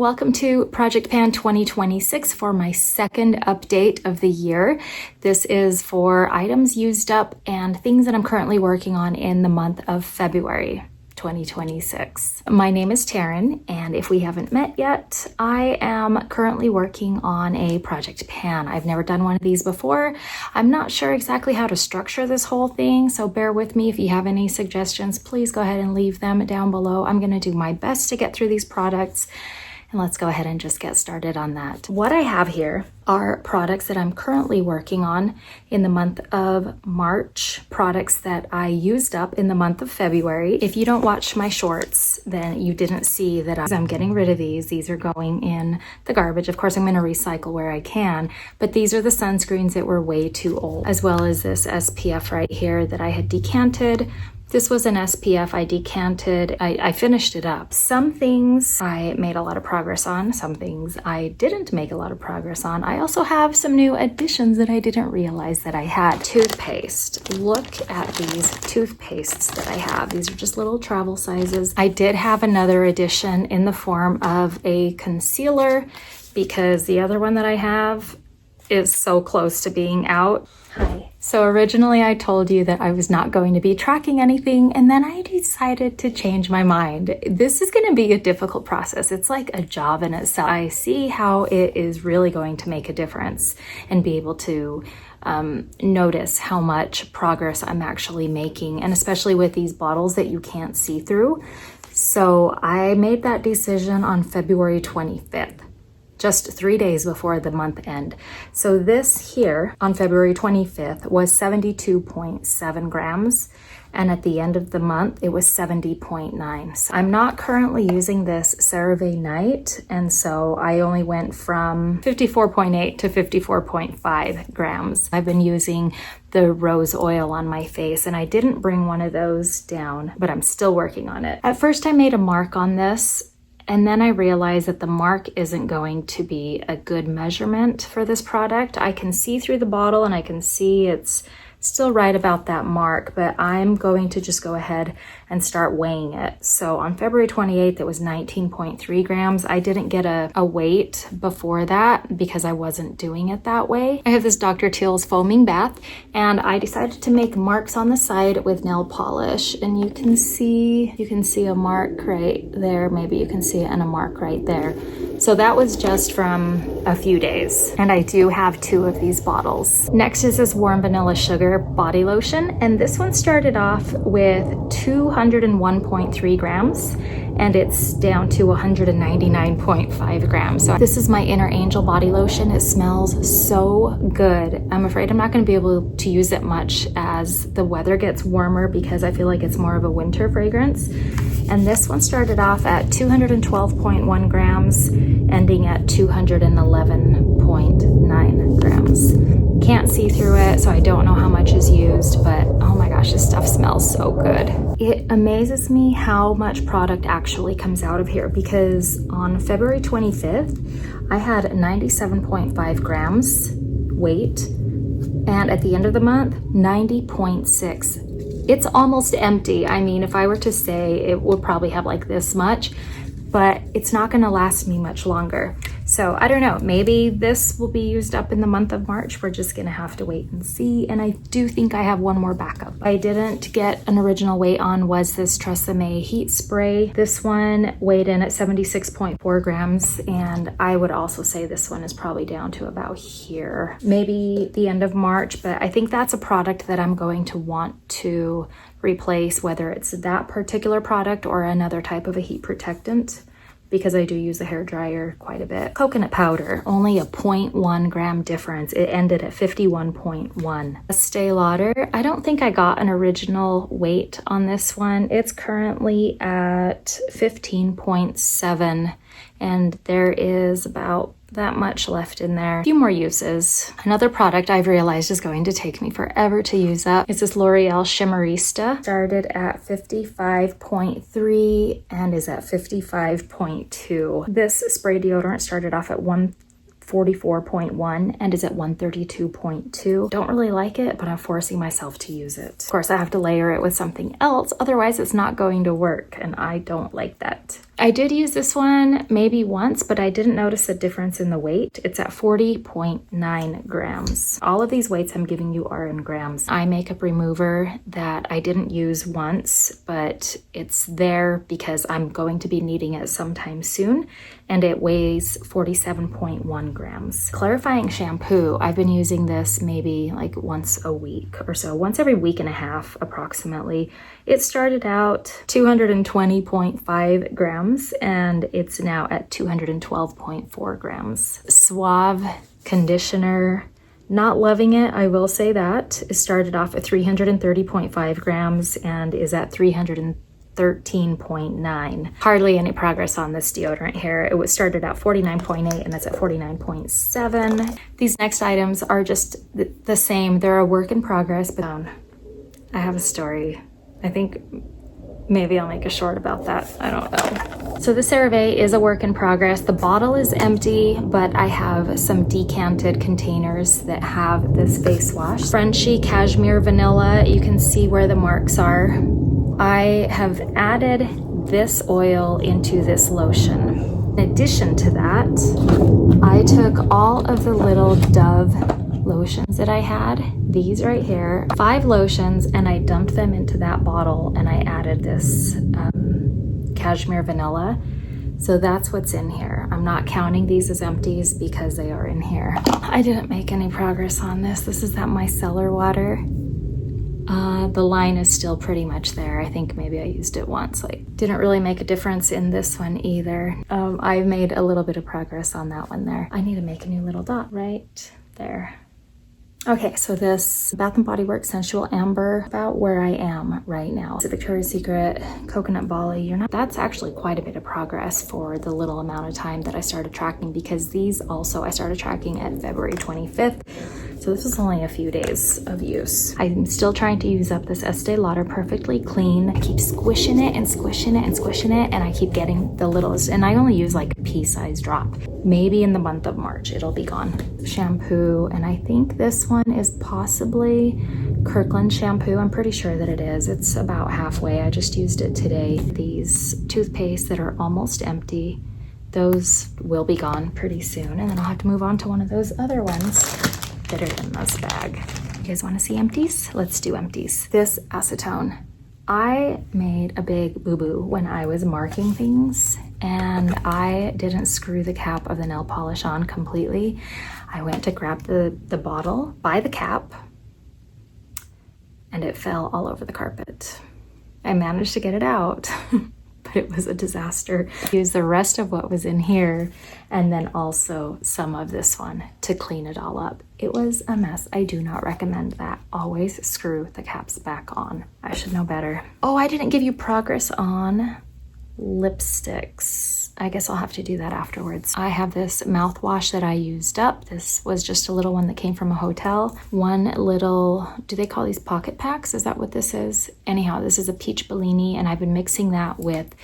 Welcome to Project Pan 2026 for my second update of the year. This is for items used up and things that I'm currently working on in the month of February 2026. My name is Taryn, and if we haven't met yet, I am currently working on a Project Pan. I've never done one of these before. I'm not sure exactly how to structure this whole thing, so bear with me. If you have any suggestions, please go ahead and leave them down below. I'm going to do my best to get through these products. And let's go ahead and just get started on that. What I have here are products that I'm currently working on in the month of March, products that I used up in the month of February. If you don't watch my shorts, then you didn't see that I'm getting rid of these. These are going in the garbage. Of course, I'm going to recycle where I can, but these are the sunscreens that were way too old, as well as this SPF right here that I had decanted. This was an SPF I decanted. I finished it up. Some things I made a lot of progress on. Some things I didn't make a lot of progress on. I also have some new additions that I didn't realize that I had. Toothpaste. Look at these toothpastes that I have. These are just little travel sizes. I did have another addition in the form of a concealer because the other one that I have is so close to being out. Hi. So originally I told you that I was not going to be tracking anything, and then I decided to change my mind. This is going to be a difficult process. It's like a job in itself. I see how it is really going to make a difference and be able to notice how much progress I'm actually making, and especially with these bottles that you can't see through. So I made that decision on February 25th. Just 3 days before the month end. So this here on February 25th was 72.7 grams. And at the end of the month, it was 70.9. So I'm not currently using this CeraVe Night. And so I only went from 54.8 to 54.5 grams. I've been using the rose oil on my face, and I didn't bring one of those down, but I'm still working on it. At first I made a mark on this, and then I realized that the mark isn't going to be a good measurement for this product. I can see through the bottle and I can see it's still right about that mark, but I'm going to just go ahead and start weighing it. So on February 28th, it was 19.3 grams. I didn't get a weight before that because I wasn't doing it that way. I have this Dr. Teal's foaming bath, and I decided to make marks on the side with nail polish, and you can see a mark right there. Maybe you can see it, and a mark right there. So that was just from a few days, and I do have 2 of these bottles. Next is this warm vanilla sugar body lotion, and this one started off with 201.3 grams, and it's down to 199.5 grams. So this is my Inner Angel body lotion. It smells so good. I'm afraid I'm not going to be able to use it much as the weather gets warmer because I feel like it's more of a winter fragrance. And this one started off at 212.1 grams, ending at 211.9 grams. Can't see through it, so I don't know how much is used, but oh my gosh, this stuff smells so good. It amazes me how much product actually comes out of here, because on February 25th, I had 97.5 grams weight, and at the end of the month, 90.6. It's almost empty. I mean, if I were to say, it would probably have like this much, but it's not going to last me much longer. So I don't know, maybe this will be used up in the month of March. We're just gonna have to wait and see. And I do think I have one more backup. I didn't get an original weight on was this Tresemme heat spray. This one weighed in at 76.4 grams. And I would also say this one is probably down to about here, maybe the end of March. But I think that's a product that I'm going to want to replace, whether it's that particular product or another type of a heat protectant, because I do use a hair dryer quite a bit. Coconut powder, only a 0.1 gram difference. It ended at 51.1. Estee Lauder, I don't think I got an original weight on this one. It's currently at 15.7, and there is about that much left in there. A few more uses. Another product I've realized is going to take me forever to use up is this L'Oreal Shimmerista. Started at 55.3 and is at 55.2. This spray deodorant started off at 1 44.1 and is at 132.2. Don't really like it, but I'm forcing myself to use it. Of course, I have to layer it with something else, otherwise it's not going to work, and I don't like that. I did use this one maybe once, but I didn't notice a difference in the weight. It's at 40.9 grams. All of these weights I'm giving you are in grams. Eye makeup remover that I didn't use once, but it's there because I'm going to be needing it sometime soon, and it weighs 47.1 grams. Clarifying shampoo, I've been using this maybe like once a week or so, once every week and a half approximately. It started out 220.5 grams and it's now at 212.4 grams. Suave conditioner, not loving it, I will say that. It started off at 330.5 grams and is at 313.9. Hardly any progress on this deodorant here. It was started at 49.8 and that's at 49.7. These next items are just the same. They're a work in progress, but I have a story. I think maybe I'll make a short about that. I don't know. So the CeraVe is a work in progress. The bottle is empty, but I have some decanted containers that have this face wash. Frenchy Cashmere Vanilla. You can see where the marks are. I have added this oil into this lotion. In addition to that, I took all of the little Dove lotions that I had, these right here, 5 lotions, and I dumped them into that bottle and I added this Cashmere Vanilla. So that's what's in here. I'm not counting these as empties because they are in here. I didn't make any progress on this. This is that micellar water. The line is still pretty much there. I think maybe I used it once. Like, didn't really make a difference in this one either. I've made a little bit of progress on that one there. I need to make a new little dot right there. Okay, so this Bath & Body Works Sensual Amber, about where I am right now. It's a Victoria's Secret Coconut Bali. That's actually quite a bit of progress for the little amount of time that I started tracking, because these also I started tracking at February 25th. So this was only a few days of use. I'm still trying to use up this Estee Lauder Perfectly Clean. I keep squishing it and squishing it and squishing it, and I keep getting the littlest, and I only use like a pea-sized drop. Maybe in the month of March, it'll be gone. Shampoo, and I think this one is possibly Kirkland shampoo. I'm pretty sure that it is. It's about halfway. I just used it today. These toothpaste that are almost empty, those will be gone pretty soon, and then I'll have to move on to one of those other ones that are in this bag. You guys want to see empties? Let's do empties. This acetone. I made a big boo-boo when I was marking things, and I didn't screw the cap of the nail polish on completely. I went to grab the bottle by the cap, and it fell all over the carpet. I managed to get it out, but it was a disaster. I used the rest of what was in here, and then also some of this one to clean it all up. It was a mess. I do not recommend that. Always screw the caps back on. I should know better. Oh, I didn't give you progress on lipsticks. I guess I'll have to do that afterwards. I have this mouthwash that I used up. This was just a little one that came from a hotel. One little, do they call these pocket packs? Is that what this is? Anyhow, this is a peach Bellini, and I've been mixing that with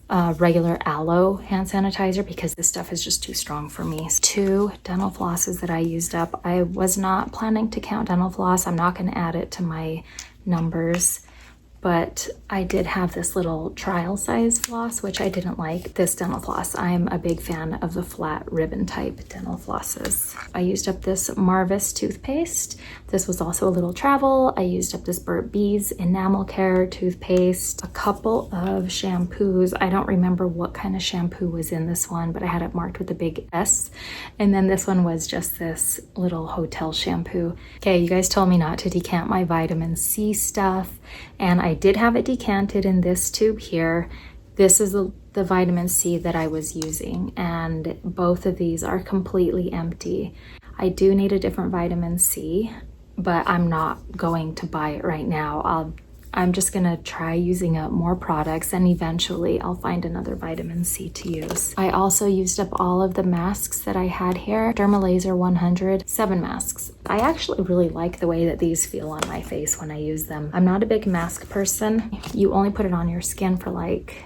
regular aloe hand sanitizer because this stuff is just too strong for me. 2 dental flosses that I used up. I was not planning to count dental floss. I'm not going to add it to my numbers, but I did have this little trial size floss, which I didn't like. This dental floss, I'm a big fan of the flat ribbon type dental flosses. I used up this Marvis toothpaste. This was also a little travel. I used up this Burt's Bees Enamel Care toothpaste, a couple of shampoos. I don't remember what kind of shampoo was in this one, but I had it marked with a big S. And then this one was just this little hotel shampoo. Okay, you guys told me not to decant my vitamin C stuff, and I did have it decanted in this tube here. This is the vitamin C that I was using, and both of these are completely empty. I do need a different vitamin C, but I'm not going to buy it right now. I'm just gonna try using up more products, and eventually I'll find another vitamin C to use. I also used up all of the masks that I had here. Dermalaser 100, 7 masks. I actually really like the way that these feel on my face when I use them. I'm not a big mask person. You only put it on your skin for like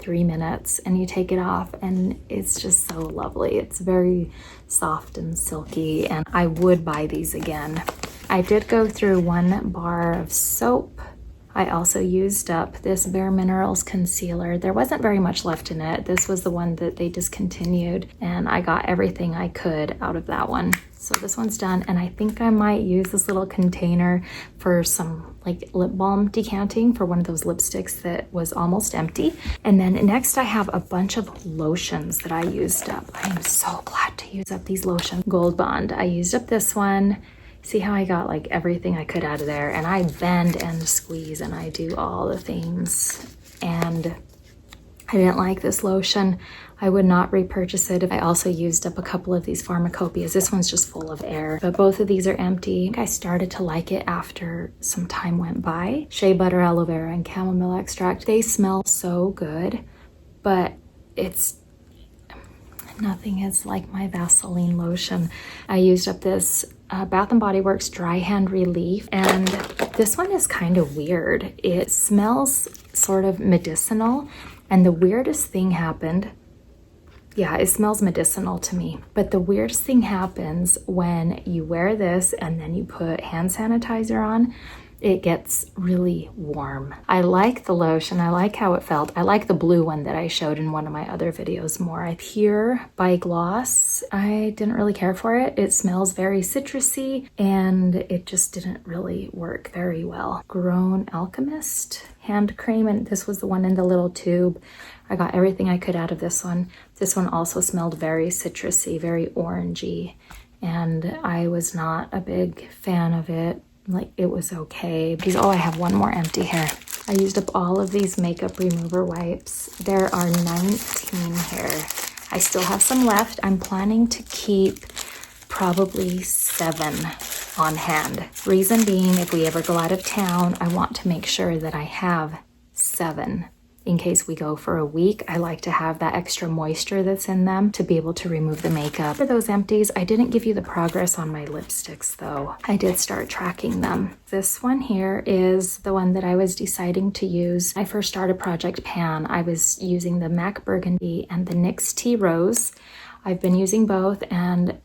3 minutes and you take it off and it's just so lovely. It's very soft and silky, and I would buy these again. I did go through 1 bar of soap. I also used up this Bare Minerals concealer. There wasn't very much left in it. This was the one that they discontinued, and I got everything I could out of that one. So this one's done, and I think I might use this little container for some like lip balm decanting for one of those lipsticks that was almost empty. And then next I have a bunch of lotions that I used up. I am so glad to use up these lotions. Gold Bond, I used up this one. See how I got like everything I could out of there, and I bend and squeeze and I do all the things, and I didn't like this lotion. I would not repurchase it. I also used up a couple of these pharmacopoeias. This one's just full of air, but both of these are empty. I think I started to like it after some time went by. Shea Butter Aloe Vera and Chamomile Extract. They smell so good, but nothing is like my Vaseline lotion. I used up this Bath & Body Works Dry Hand Relief, and this one is kind of weird. It smells sort of medicinal, and the weirdest thing happened. Yeah, it smells medicinal to me, but the weirdest thing happens when you wear this and then you put hand sanitizer on. It gets really warm. I like the lotion. I like how it felt. I like the blue one that I showed in one of my other videos more. Pure by Gloss. I didn't really care for it. It smells very citrusy and it just didn't really work very well. Grown Alchemist hand cream, and this was the one in the little tube. I got everything I could out of this one. This one also smelled very citrusy, very orangey, and I was not a big fan of it. Like, it was okay. Oh, I have one more empty here. I used up all of these makeup remover wipes. There are 19 here. I still have some left. I'm planning to keep probably 7 on hand. Reason being, if we ever go out of town, I want to make sure that I have 7. In case we go for a week, I like to have that extra moisture that's in them to be able to remove the makeup. For those empties, I didn't give you the progress on my lipsticks though. I did start tracking them. This one here is the one that I was deciding to use. When I first started Project Pan, I was using the MAC Burgundy and the NYX Tea Rose. I've been using both, and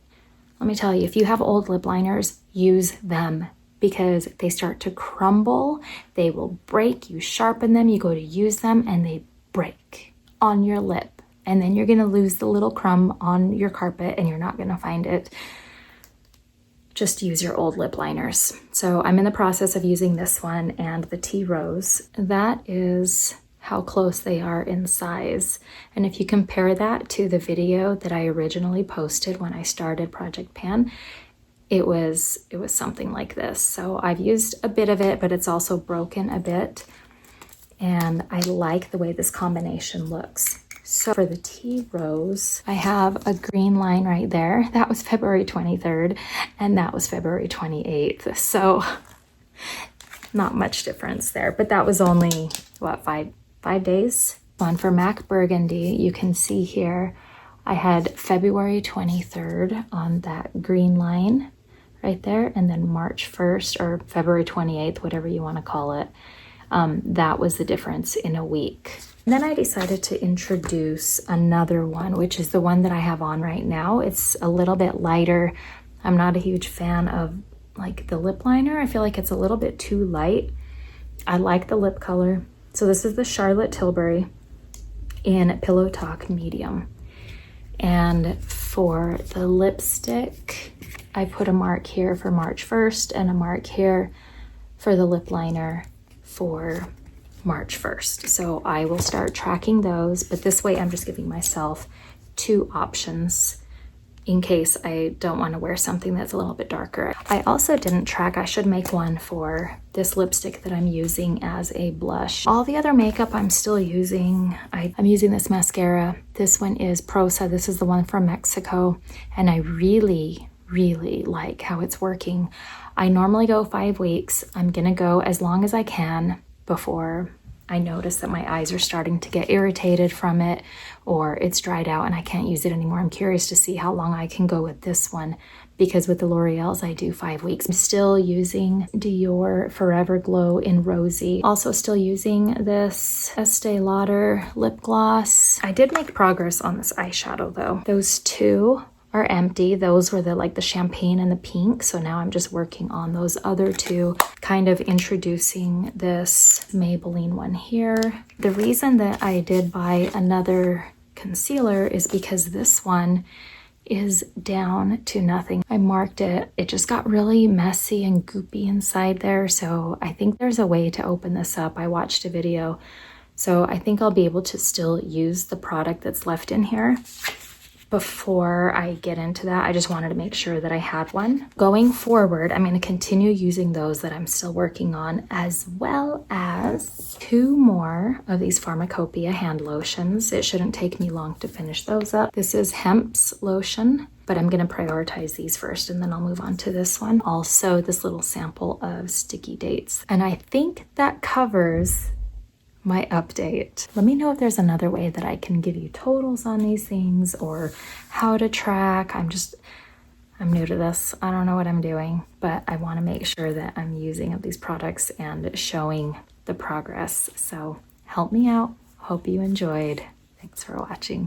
let me tell you, if you have old lip liners, use them, because they start to crumble, they will break, you sharpen them, you go to use them, and they break on your lip. And then you're gonna lose the little crumb on your carpet and you're not gonna find it. Just use your old lip liners. So I'm in the process of using this one and the Tea Rose. That is how close they are in size. And if you compare that to the video that I originally posted when I started Project Pan, it was something like this. So I've used a bit of it, but it's also broken a bit. And I like the way this combination looks. So for the Tea Rose, I have a green line right there. That was February 23rd, and that was February 28th. So not much difference there, but that was only, what, five days? One for MAC Burgundy, you can see here, I had February 23rd on that green line right there, and then March 1st or February 28th, whatever you want to call it. That was the difference in a week. And then I decided to introduce another one, which is the one that I have on right now. It's a little bit lighter. I'm not a huge fan of like the lip liner. I feel like it's a little bit too light. I like the lip color. So this is the Charlotte Tilbury in Pillow Talk Medium. And for the lipstick, I put a mark here for March 1st and a mark here for the lip liner for March 1st. So I will start tracking those, but this way I'm just giving myself 2 options in case I don't want to wear something that's a little bit darker. I also didn't track, I should make one for this lipstick that I'm using as a blush. All the other makeup I'm still using. I'm using this mascara. This one is Prosa. This is the one from Mexico, and I really like how it's working. I normally go 5 weeks. I'm gonna go as long as I can before I notice that my eyes are starting to get irritated from it, or it's dried out and I can't use it anymore. I'm curious to see how long I can go with this one, because with the L'Oreal's I do 5 weeks. I'm still using Dior Forever Glow in Rosy. Also still using this Estee Lauder lip gloss. I did make progress on this eyeshadow though. Those two are empty. Those were the champagne and the pink. So now I'm just working on those other two, kind of introducing this Maybelline one here. The reason that I did buy another concealer is because this one is down to nothing. I marked it. It just got really messy and goopy inside there. So I think there's a way to open this up. I watched a video. So I think I'll be able to still use the product that's left in here. Before I get into that, I just wanted to make sure that I had one. Going forward, I'm going to continue using those that I'm still working on, as well as 2 more of these Pharmacopoeia hand lotions. It shouldn't take me long to finish those up. This is Hemp's lotion, but I'm going to prioritize these first and then I'll move on to this one. Also, this little sample of sticky dates. And I think that covers my update. Let me know if there's another way that I can give you totals on these things or how to track. I'm new to this. I don't know what I'm doing, but I want to make sure that I'm using up these products and showing the progress. So help me out. Hope you enjoyed. Thanks for watching.